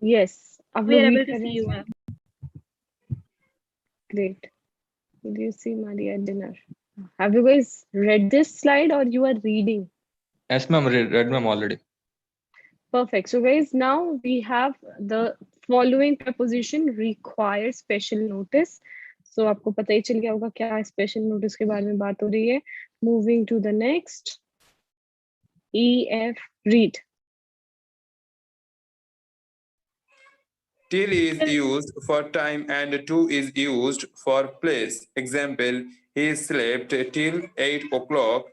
Yes, आप We लोग are भी able to कर see रहे you, हैं. ma'am. Great. Will you see Maria at dinner? Have you guys read this slide or you are reading? Yes, ma'am. Read ma'am already. Perfect. So guys, now we have the following preposition require special notice. So आपको पता ही चल गया होगा क्या special notice के बारे में बात हो रही है. Moving to the next. EF, read. Till is used for time and to is used for place. Example, he slept till 8 o'clock.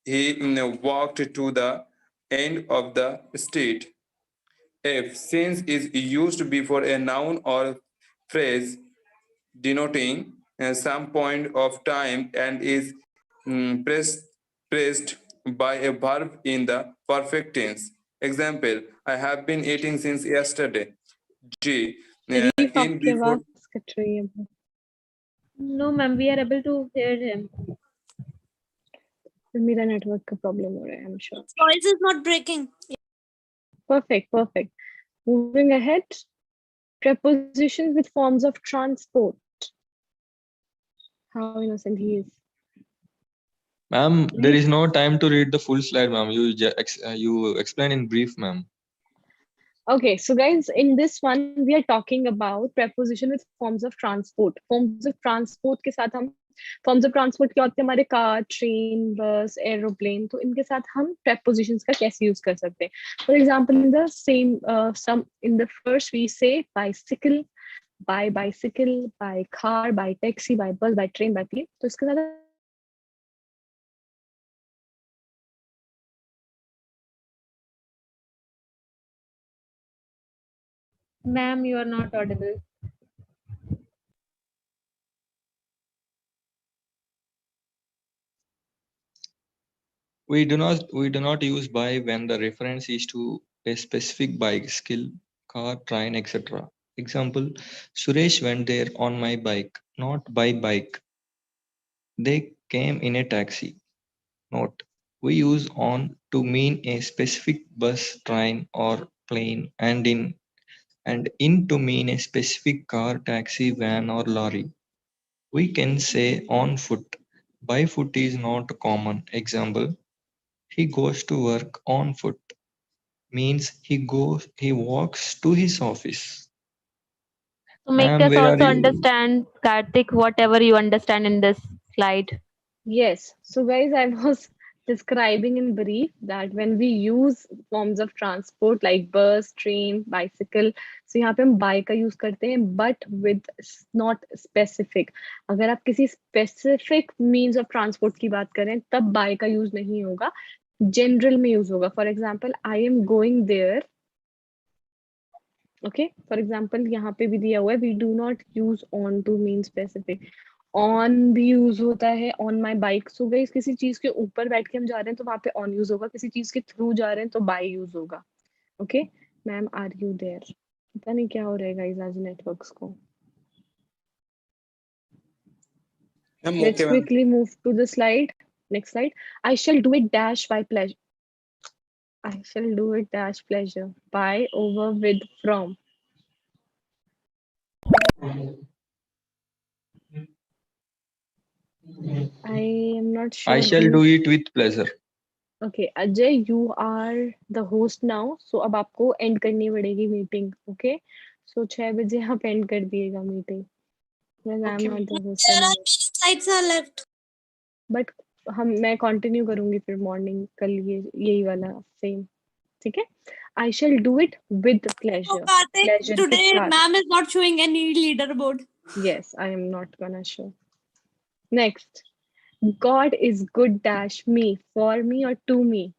He walked to the end of the street. If since is used before a noun or phrase denoting some point of time and is pressed by a verb in the perfect tense. Example, I have been eating since yesterday. G. Sharif In आपकी before. आवाज cut रही है. No, ma'am. We are able to hear him. मेरा network का problem हो रहा है. I'm sure. Voice is not breaking. Perfect, perfect. Moving ahead. Prepositions with forms of transport. How innocent he is. Ma'am, there is no time to read the full slide, ma'am. You explain in brief, ma'am. Okay, so guys, in this one, we are talking about preposition with forms of transport. Forms of transport के साथ हम forms of transport क्या होते हैं हमारे car, train, bus, aeroplane. तो इनके साथ हम prepositions का कैसे use कर सकते हैं? For example, in the same in the first we say bicycle, by bicycle, by car, by taxi, by bus, by train, by plane. तो इसके साथ Ma'am, you are not audible. We do not use by when the reference is to a specific bike, skill, car, train, etc. Example, Suresh went there on my bike, not by bike. They came in a taxi. Note, we use on to mean a specific bus, train, or plane, and in to mean a specific car, taxi, van, or lorry. We can say on foot. By foot is not common. Example, he goes to work on foot means he walks to his office. To make Ma'am, us where are also you? understand, Karthik, whatever you understand in this slide. Yes. So, guys, I was describing in brief that when we use forms of transport like bus, train, bicycle, so यहाँ पे हम by का use करते हैं, but with not specific. अगर आप किसी specific means of transport की बात करें, तब by का use नहीं होगा. General में use होगा. For example, I am going there. Okay. For example, यहाँ पे भी दिया हुआ है. We do not use on to mean specific. On भी यूज होता है ऑन माई बाइक. सो गई किसी चीज के ऊपर बैठ के हम जा रहे हैं तो वहां पे ऑन यूज होगा. किसी चीज के थ्रू जा रहे हैं तो बाय यूज होगा. Okay. Ma'am are you there? पता नहीं क्या हो रहा है गाइस आज नेटवर्क्स को. Ma'am let's okay ma'am. Quickly move to the slide. Next slide. I shall do it dash by pleasure. I shall do it dash pleasure. By, over, with, from. I am not I sure shall who. do it with pleasure. Okay Ajay, you are the host now. So अब आपको and करनी पड़ेगी meeting. Okay. सो 6 बजे आप end कर दिएगा meeting. I am Okay, not the host There any. are many slides are left. But मैं continue करूंगी फिर मॉर्निंग कल ये यही वाला सेम. ठीक है. I shall do it with So pleasure. Karthik, pleasure के today साथ. ma'am is not showing any leaderboard. Yes I am not gonna show. Next. God is good dash me, for me और to me.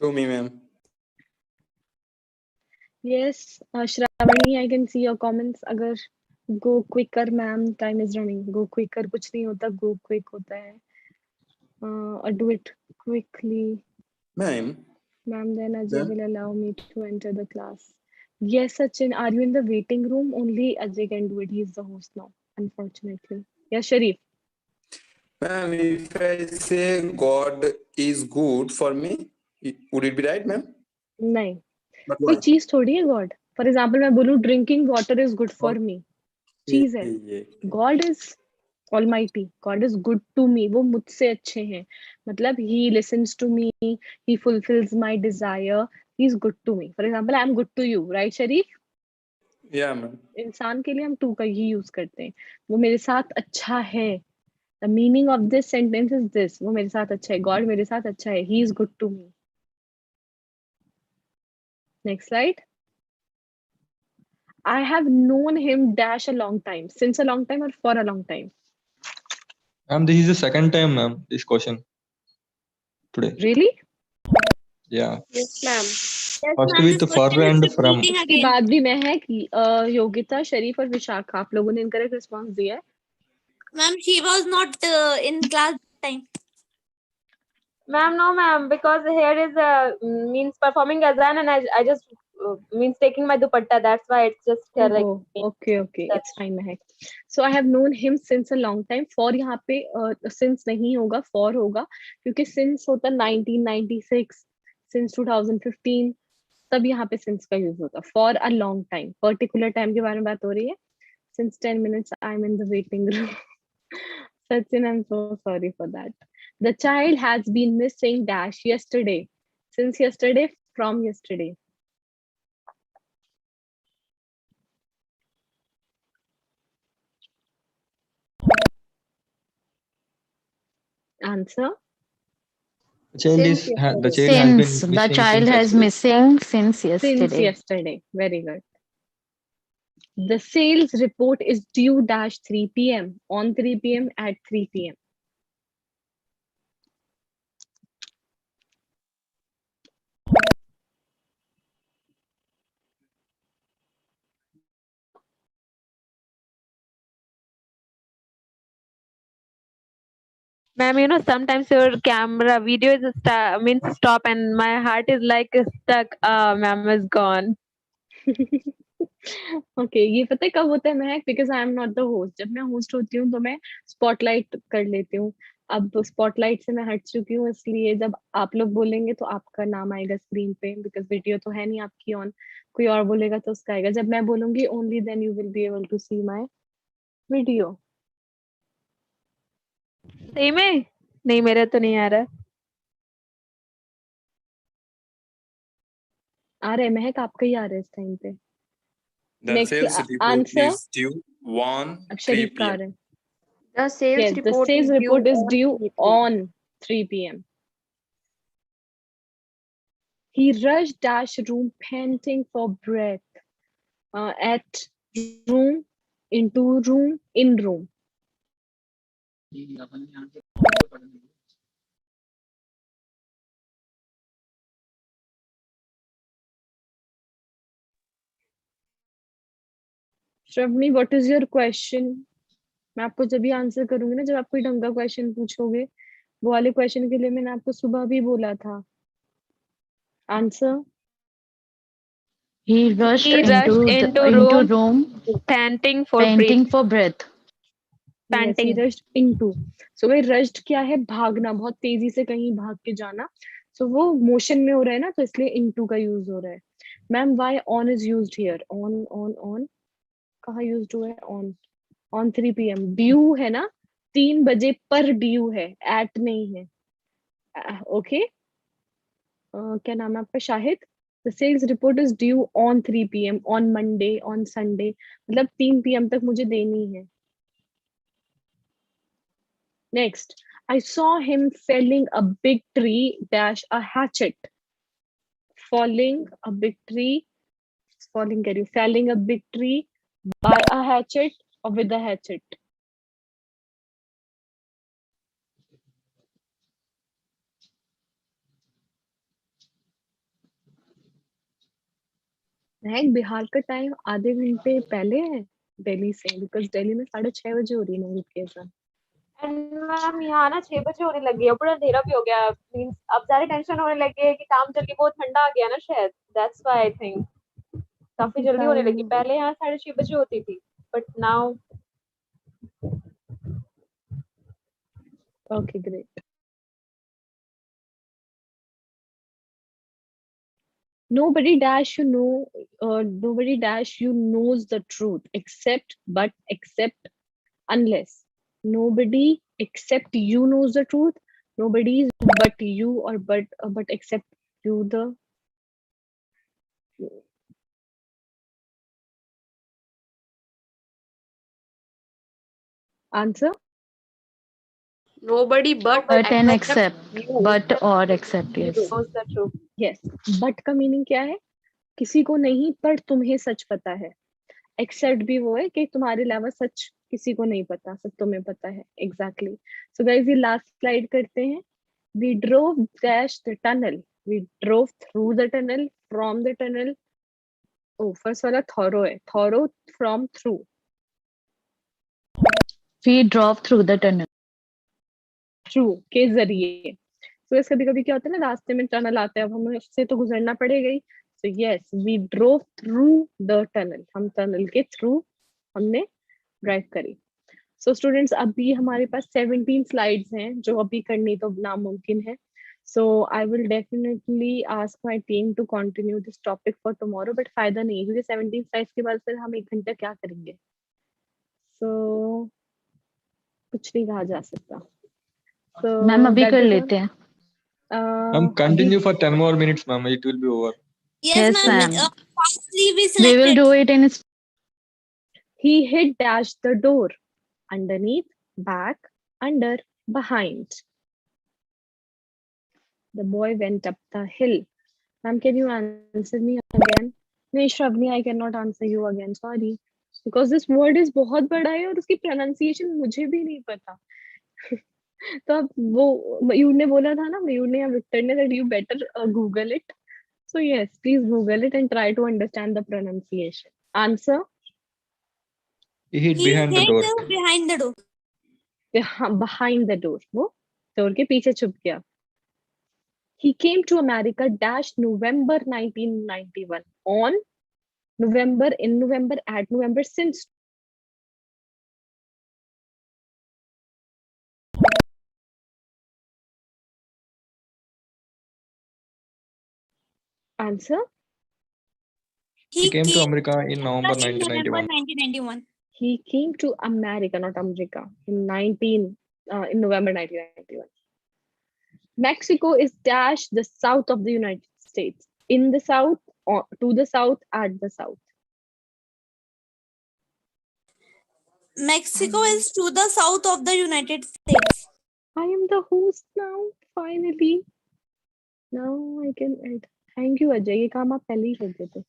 To me मैम. Yes, Shravani, I can see your comments. अगर go quicker, ma'am, time is running. Go quicker, कुछ नहीं होता. Go quick होता है. Or do it quickly, ma'am. ma'am. Then Ajay Yeah. will allow me to enter the class. Yes, Sachin, are you in the waiting room? Only Ajay can do it. He is the host now, unfortunately. Yeah, Sharif. Ma'am, if I say God is good for me, would it be right, ma'am? नहीं, But कोई why? चीज थोड़ी है God. For example मैं बोलूँ drinking water is good for me. चीज है. Yeah. God is Almighty. God is good to me. वो मुझसे अच्छे हैं. मतलब he listens to me. He fulfills my desire. He is good to me. For example, I am good to you, right, Sharif? Yeah, ma'am. इंसान के लिए हम to का ही यूज करते हैं. वो मेरे साथ अच्छा है. The meaning of this sentence is this. वो मेरे साथ अच्छा है. God मेरे साथ अच्छा है. He is good to me. Next slide. I have known him dash a long time. Since a long time or for a long time? Ma'am, this is the second time, ma'am, this question today. Really? Yeah. Yes, ma'am. Yes, First ma'am. with This for question is and from. repeating उसके again. बाद भी मैं है कि योगिता, शरीफ और विशाखा, आप लोगों ने इनकरेक्ट रिस्पॉन्स दिया है. Ma'am, she was not in class that time. Ma'am, no, ma'am, because here is means performing azan, and I just means taking my dupatta. That's why it's just like. ओहो, okay okay, it's fine Mahak. So I have known him since a long time. For यहाँ पे since नहीं होगा, for होगा, क्योंकि since होता 1996, since 2015, तब यहाँ पे सिंस का यूज होता. For a long time, particular time के बारे में बात हो रही है. Since 10 minutes, I'm in the waiting room. Sachin, I'm so sorry for that. The child has been missing dash yesterday. Since yesterday, from yesterday. Answer. The child Since is the yesterday. child has been Since the missing child since has yesterday. missing since Since yesterday. yesterday. Very good. The sales report is due dash 3 p.m. on 3 p.m. at 3 p.m. Ma'am, you know, sometimes your camera video is means stop, and my heart is like stuck. Ma'am is gone. Okay, ये पता है कब होता है महक? Because I am not the host. जब मैं host होती हूँ तो मैं स्पॉटलाइट कर लेती हूँ। अब स्पॉटलाइट से मैं हट चुकी हूँ, इसलिए जब आप लोग बोलेंगे तो आपका नाम आएगा स्क्रीन पे, बिकॉज वीडियो तो है नहीं आपकी ऑन। कोई और बोलेगा तो उसका आएगा। जब मैं बोलूंगी only then you will be able to see my video. सही में? नहीं, मेरा तो नहीं आ रहा। आ रहे हैं महक, आपका ही आ रहा है इस टाइम पे। The next sales report answer is due on अब 3 शरीफ का आ p.m. रहा है। The sales Yes, the report sales is due report is on due 3 p.m. on 3 p.m. He rushed dash room panting for breath. At room, into room, in room. Shravani, what is your question? मैं आपको जब भी answer करूंगी ना, जब आप कोई ढंग का क्वेश्चन पूछोगे, वो वाले क्वेश्चन के लिए मैंने आपको सुबह भी बोला था। Answer. He rushed He rushed into into room, room, panting for breath. panting for breath. Yes, he Panting. rushed into. So भाई rushed क्या है? भागना, बहुत तेजी से कहीं भाग के जाना। So वो मोशन में हो रहा है ना, तो इसलिए into का यूज हो रहा है। Ma'am, why on is used here? On कहाँ यूज हुआ है? on 3 p.m. due है ना, 3 बजे पर due है, at नहीं है। ओके, क्या नाम है आपका? Shahid. The sales report is due on 3 p.m. On Monday, on Sunday, मतलब 3 p.m. तक मुझे देनी है। Next, I saw him felling a big tree dash a hatchet. Falling a big tree, falling कह रही हूँ, felling a big tree by a hatchet or with a hatchet. महक, बिहार का time आधे घंटे पहले है दिल्ली से, बिकॉज दिल्ली में 6:30 बजे हो रही है नोटिफिकेशन। एंड मैम यहाँ ना 6 बजे होने लगी है, पूरा अंधेरा भी हो गया। मीन्स अब ज्यादा टेंशन होने लगी है कि काम जल्दी, बहुत ठंडा आ गया ना शायद, दैट्स व्हाई आई थिंक काफी जल्दी होने लगी। पहले यहाँ 6:30 बजे होती थी, but now okay, great. Nobody dash you know, nobody dash you knows the truth except but except unless. Nobody except you knows the truth. Nobody is but you or but except you the answer. Nobody but But and except accept. you. But or accept, yes. knows the truth. Yes, but का meaning क्या है? किसी को नहीं पर तुम्हें सच पता है। एक्सेप्ट भी वो है कि तुम्हारे अलावा सच किसी को नहीं पता, सब तुम्हें पता है। एग्जैक्टली। सो गाइस, ये लास्ट स्लाइड करते हैं। We drove dash the tunnel. We drove through the tunnel, from the tunnel. Oh, first वाला thorough है. Thorough from through. We drove through the tunnel. Through के जरिए। So इस कभी कभी क्या होता है ना, रास्ते में टनल आता है, अब हमें उससे तो गुजरना पड़ेगा ही। So yes, we drove through the tunnel. हम टनल के थ्रू हमने ड्राइव करी। सो स्टूडेंट्स, अभी हमारे पास 17 स्लाइड्स हैं जो अभी करनी तो नामुमकिन है। So I will definitely ask my team to continue this topic for tomorrow, but फायदा नहीं है क्योंकि 17 स्लाइड्स के बाद फिर हम 1 घंटा क्या करेंगे? सो कुछ नहीं कहा जा सकता। मैम सो अभी दैट कर इज लेते हैं. अभी Continue for 10 more minutes, ma'am. It will be over. Yes, Yes, ma'am. ma'am. Fastly we We will selected. do it in. he hit dash the door underneath, back, under, behind. The boy went up the hill. Ma'am, can you answer me again? नहीं श्रवनी, I cannot answer you again. Sorry. Because this word is बहुत बड़ा है और उसकी pronunciation मुझे भी नहीं पता। तो अब वो मयूर ने बोला था ना, मयूर ने या विक्टर ने, that you better Google it. So yes, please Google it and try to understand the pronunciation. Answer. He hid He behind the hid door. behind the door. Behind the door. वो door के पीछे छुप गया। He came to America dash November 1991 on November, in November, at November, since answer. He He came to came America in November in November 1991. 1991. He came to America, not America, in November 1991. Mexico is dash the south of the United States. In the south, or to the south, at the south. Mexico is to the south of the United States. I am the host now. Finally, now I can edit. Thank you, Ajay. ये काम आप पहले ही कर देते.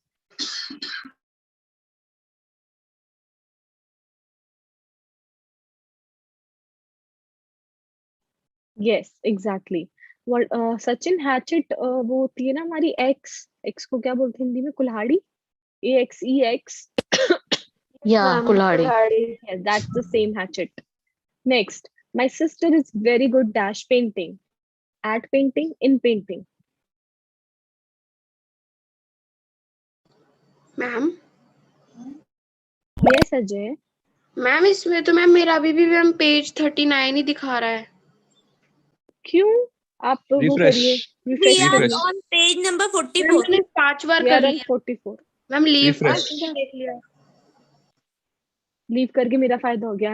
Yes, exactly. What Sachin Hatchet वो होती है ना हमारी X को क्या बोलते हैं हिंदी में कुल्हाड़ी AXEX. Yeah, Ma'am, Kulhari. Kulhari. Yes, that's the same hatchet. Next, my sister is very good dash painting. At painting, in painting. Ma'am Yes, Ajay. Ma'am इसमें तो मैम मेरा अभी भी मैम पेज 39 ही दिखा रहा है. क्यों? आप वो करिए, Refresh. We refresh are Refresh. करिए. on page number ma'am 44. मैंने 5 बार We कर are on लिया. 44. Ma'am leave Refresh. करके देख लिया. Leave करके मेरा फायदा हो गया.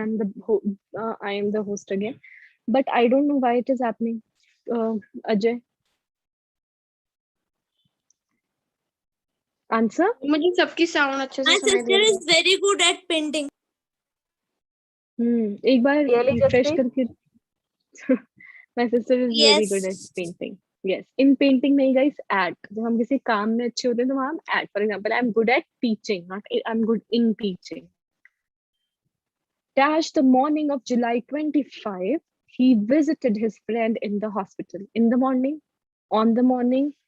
I am the host again. But I don't know why it is happening. Ajay, answer? मुझे सबकी साउंड अच्छे से My सुनाई दे sister रही is very good at painting. एक बार Really, refresh Jaspreet? करके. My sister is very good at Yes. painting. Yes, in painting नहीं guys, at. जब हम किसी काम में अच्छे होते हैं तो वहाँ हम at. For example, I'm good at teaching, not I'm good in teaching. Dash the morning of July 25, he visited his friend in the hospital. In the morning, on the morning,